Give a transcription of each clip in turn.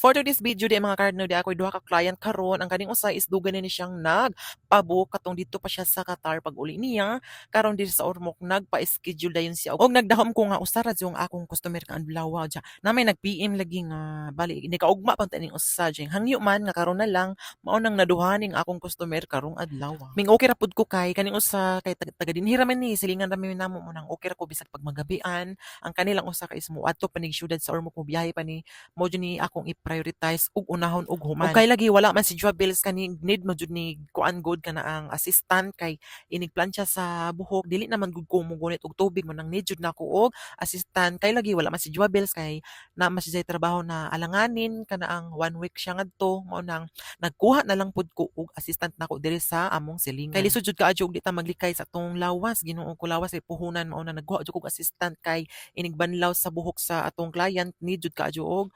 For today's video di mga partner di ako duha ka client karon ang kaning usa is dugan ni siyang nagpabook katong dito pa siya sa Qatar pag uli niya karon dito sa Ormoc nagpa-schedule dayon siya og nagdahom ko nga usa ra yung akong customer ka adlaw ja na may nag-PM lagi nga bali ni kaugma pa taning usa jeng hangyo man nga karon na lang mao nang naduhaning akong customer karong adlaw. Ming okay ra pud ko kay kaning usa kay taga dinhira man ni silingan ra mi namo mo nang okay ra ko bisag pag magabian ang kanilang usa ka is moadto pa ning syudad sa Ormoc mo biyahe pa ni mo jud ni akong i-prioritize ug unahon ug human. Ug kay lagi wala man si Joa Bills kani need mo jud ni kuan good ka na ang assistant kay inig plancha sa buhok dili naman gud ko mo gunit og tubig man ang need jud nako og assistant kay lagi wala man si Joa Bills kay na man siya trabaho na alanganin kana ang 1 week siya ngadto mao nang nagkuha na lang pud ko og assistant nako diri sa among silingan. Kay lisod jud kaadyo og di ta maglikay sa atong lawas Ginoo ko lawas ay puhunan mao na nagkuha jud og assistant kay inig banlaw sa buhok sa atong client need jud kaadyo og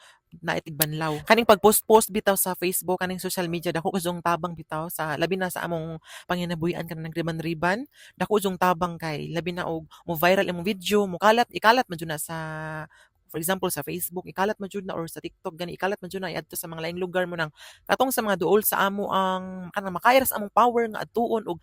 naitig banlaw. Kaning pag-post bitaw sa Facebook, kaning social media, dako kazong tabang bitaw sa labi na sa among panginabuhian ka ng riban-riban. Dako kazong tabang kay labi na og mo viral imong video, mo ikalat man jud na sa for example sa Facebook, ikalat man jud na or sa TikTok gani ikalat man jud na iadto sa mga laing lugar mo nang katong sa mga duol sa amo ang kanang makayar sa among power nga adtuon og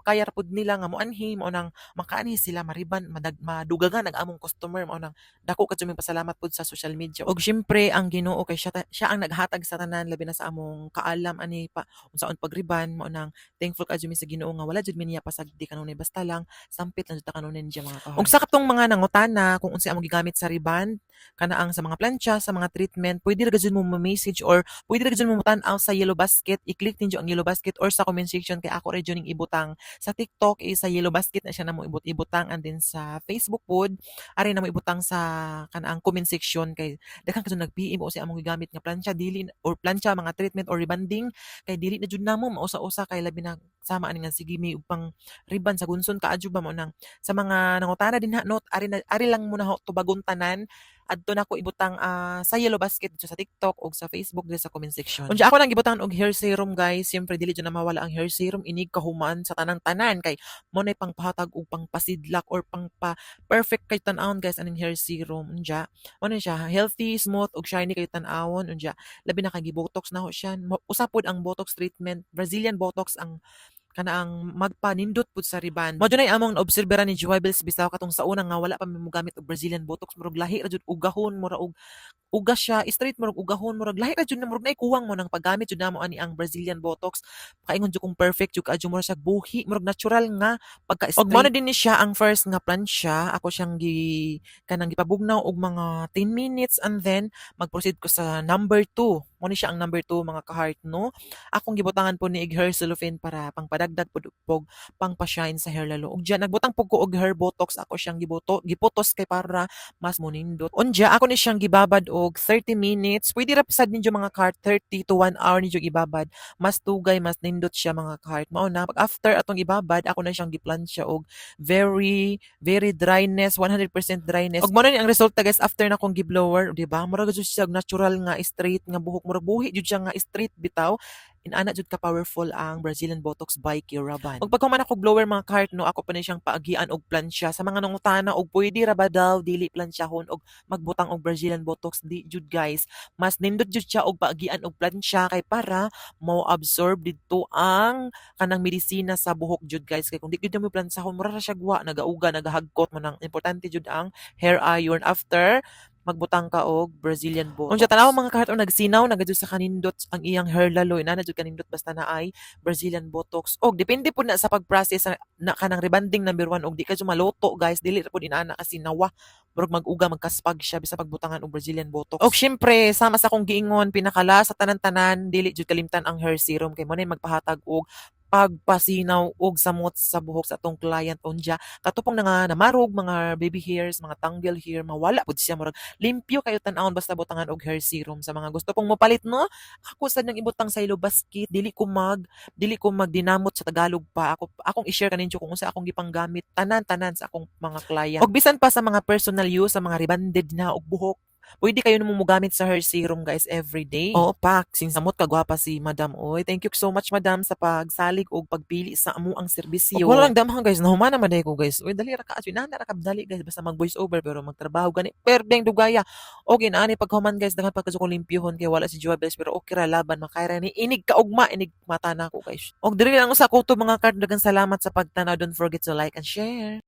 kaya ra pud nila nga moanhi mao nang makaanhi sila mariban madugagan nag-among customer mao nang dako kadto mi pasalamat pud sa social media og syempre ang Ginoo kay siya ang naghatag sa tanan labi na sa among kaalam ani pa unsaon pagriban mao nang thankful kadto mi sa Ginoo nga wala jud mi niya pasagdi kanunay basta lang sampit lang jud ta kanunay niya mga kahoy. Og sa katong mga nangutana kung unsa among gigamit sa riban kanaang sa mga plancha sa mga treatment pwede ra gud mo message or pwede ra gud mo tan-aw sa yellow basket i-click ninyo ang yellow basket or sa comment section kay ako ra jud ning ibutang sa TikTok is sa yellow basket na siya na mo ibutang and then sa Facebook pod ari na mo ibutang sa kanaang comment section kay daghang kadto nag-PM o si among gigamit nga plancha dili or plancha mga treatment or rebanding kay dili na jud namo mausa-usa kay labi na sama ani nga sige mi upang riban sa gunson kaadyo ba mo nang sa mga nangutana din ha note ari lang muna tubagon tanan adto na ko ibutang sa yellow basket dito sa TikTok o sa Facebook dito sa comment section. Unsa ako nang gibutangan og hair serum guys, siyempre dili jud na mawala ang hair serum inig kahuman sa tanang tanan kay mo nay pangpahatag og pangpasidlak or pangpa perfect kay tan-awon guys aning hair serum unja. Ano siya healthy, smooth ug shiny kay tan-awon unja. Labi na kay gibotox na ho siya. Usapod ang botox treatment, Brazilian botox ang kanaang magpanindot pud sa riban. Mao dunay among naobserbera ni Joy Bills bisaw katong sa una nga wala pa mi mogamit og Brazilian botox murag lahi ra jud ugahon mura og ugas siya straight murag ugahon murag lahi ra jud na murag nay kuwang mo nang paggamit jud namo ani ang Brazilian botox kaingon jud kung perfect jud kadyo mura siya buhi murag natural nga pagka-straight. Og mao na din ni siya ang first nga plancha ako siyang kanang gipabugnaw og mga 10 minutes and then mag-proceed ko sa number 2. Mo ni siya ang number 2 mga ka-heart no. Akong gibutangan po ni hair cellophane para pangpadagdag pud pangpa-shine sa hair lalo. Ug diyan nagbutang pug ko og hair botox ako siyang giputos kay para mas munindot. Unya ako ni siyang gibabad og 30 minutes. Pwede ra sad ninyo mga ka-heart 30 to 1 hour ninyo gibabad. Mas tugay mas nindot siya mga ka-heart. Mao na pag after atong gibabad ako na siyang giplansya og very very dryness 100% dryness. Og mo na ni ang resulta guys after na kong giblower, di ba? Murag jud siya natural nga straight nga buhok murag buhi jud siya nga straight bitaw inana jud ka powerful ang Brazilian Botox by Kiraban. Ug pagkuman ako blower mga kahart no ako pa ni siyang paagian og plancha sa mga nangutana og pwede ra ba daw dili planchahon og magbutang og Brazilian Botox di jud guys mas nindot jud siya og paagian og plancha kay para mo absorb didto ang kanang medisina sa buhok jud guys kay kung di jud mo planchahon mura ra siya guwa nagauga nagahagkot mo nang importante jud ang hair iron after magbutang ka og Brazilian botox. Unsa tanaw mga kahat nagsinaw nagadto sa kanindot ang iyang hair laloy na jud kanindot basta na ay Brazilian botox. Og depende pud na sa pag-process na kanang rebanding number 1 og di ka maloto guys dili ra pud inana kasi nawa murag mag-uga magkaspag siya bisa pagbutangan og Brazilian botox. Og syempre sama sa akong giingon pinakala sa tanan-tanan dili jud kalimtan ang hair serum kay mo na magpahatag og pagpasinaw og samot sa buhok sa atong client unja katupong nga namarog mga baby hairs mga tangle hair mawala pud siya murag limpyo kayo tan-awon basta butangan og hair serum sa mga gusto pong mopalit no ako sad nang ibutang sa yellow basket dili ko magdinamot sa Tagalog pa akong i-share kaninyo kung unsa akong gipanggamit tanan sa akong mga client og bisan pa sa mga personal use sa mga rebanded na og buhok Pwede kayo namang mogamit sa hair serum guys everyday. Oo pak, sinsamot kagwapa si Madam Oy. Thank you so much Madam sa pagsalig o pagpili sa amo ang serbisyo. Ug wala lang damhang guys, nahumana man ko guys. Uy, dali ra ka, sinana ra ka dali guys basta mag voice over pero magtrabaho gani. Perdeng dugaya. Okay na ani paghuman guys daghan pagkaso ko limpyuhon kay wala si Joabes pero okay ra laban makayra ni inig kaugma inig mata na ko guys. Og diri lang sa kuto mga kard daghang salamat sa pagtanaw. Don't forget to like and share.